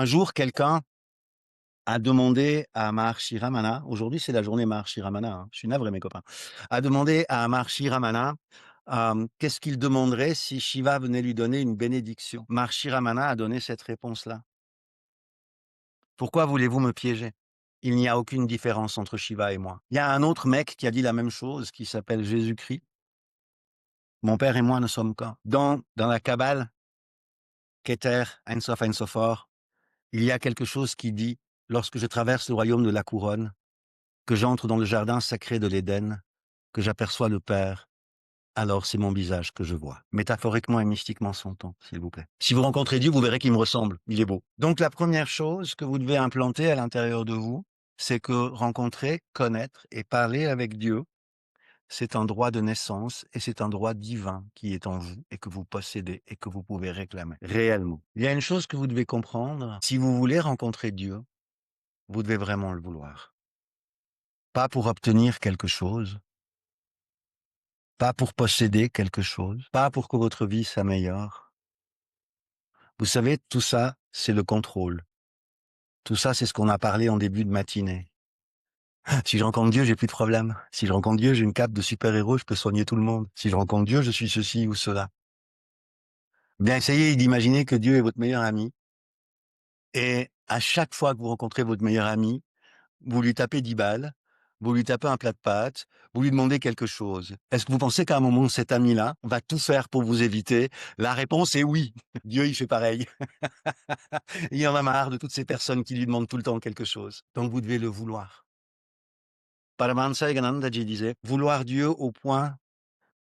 Un jour, quelqu'un a demandé à Maharshi Ramana, aujourd'hui c'est la journée Maharshi Ramana, hein, je suis navré mes copains, a demandé à Maharshi Ramana qu'est-ce qu'il demanderait si Shiva venait lui donner une bénédiction. Maharshi Ramana a donné cette réponse-là. Pourquoi voulez-vous me piéger? Il n'y a aucune différence entre Shiva et moi. Il y a un autre mec qui a dit la même chose, qui s'appelle Jésus-Christ. Mon père et moi ne sommes qu'un. Dans la Kabbale, Keter, Ein Sof, Ein Sofor, il y a quelque chose qui dit, lorsque je traverse le royaume de la couronne, que j'entre dans le jardin sacré de l'Éden, que j'aperçois le Père, alors c'est mon visage que je vois. Métaphoriquement et mystiquement s'entend, s'il vous plaît. Si vous rencontrez Dieu, vous verrez qu'il me ressemble. Il est beau. Donc la première chose que vous devez implanter à l'intérieur de vous, c'est que rencontrer, connaître et parler avec Dieu, c'est un droit de naissance et c'est un droit divin qui est en vous et que vous possédez et que vous pouvez réclamer réellement. Il y a une chose que vous devez comprendre. Si vous voulez rencontrer Dieu, vous devez vraiment le vouloir. Pas pour obtenir quelque chose, pas pour posséder quelque chose, pas pour que votre vie s'améliore. Vous savez, tout ça, c'est le contrôle. Tout ça, c'est ce qu'on a parlé en début de matinée. Si je rencontre Dieu, j'ai plus de problème. Si je rencontre Dieu, j'ai une cape de super-héros, je peux soigner tout le monde. Si je rencontre Dieu, je suis ceci ou cela. Bien, essayez d'imaginer que Dieu est votre meilleur ami. Et à chaque fois que vous rencontrez votre meilleur ami, vous lui tapez 10 balles, vous lui tapez un plat de pâtes, vous lui demandez quelque chose. Est-ce que vous pensez qu'à un moment, cet ami-là va tout faire pour vous éviter? La réponse est oui. Dieu, il fait pareil. Il en a marre de toutes ces personnes qui lui demandent tout le temps quelque chose. Donc vous devez le vouloir. Paramahansa Yoganandaji disait, vouloir Dieu au point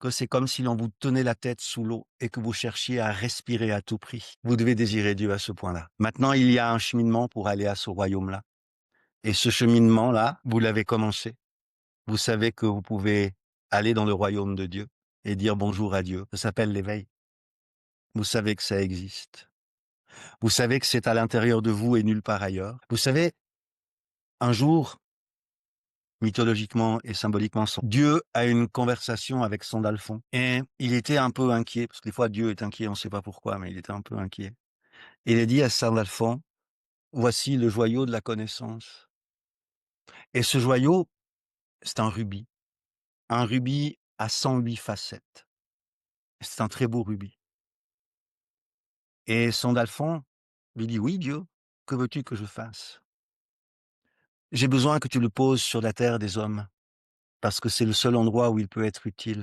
que c'est comme si l'on vous tenait la tête sous l'eau et que vous cherchiez à respirer à tout prix. Vous devez désirer Dieu à ce point-là. Maintenant, il y a un cheminement pour aller à ce royaume-là. Et ce cheminement-là, vous l'avez commencé. Vous savez que vous pouvez aller dans le royaume de Dieu et dire bonjour à Dieu. Ça s'appelle l'éveil. Vous savez que ça existe. Vous savez que c'est à l'intérieur de vous et nulle part ailleurs. Vous savez, un jour, mythologiquement et symboliquement, Dieu a une conversation avec Sandalphon. Et il était un peu inquiet, parce que des fois Dieu est inquiet, on ne sait pas pourquoi, mais il était un peu inquiet. Et il a dit à Sandalphon, voici le joyau de la connaissance. Et ce joyau, c'est un rubis. Un rubis à 108 facettes. C'est un très beau rubis. Et Sandalphon lui dit, oui Dieu, que veux-tu que je fasse? J'ai besoin que tu le poses sur la terre des hommes, parce que c'est le seul endroit où il peut être utile.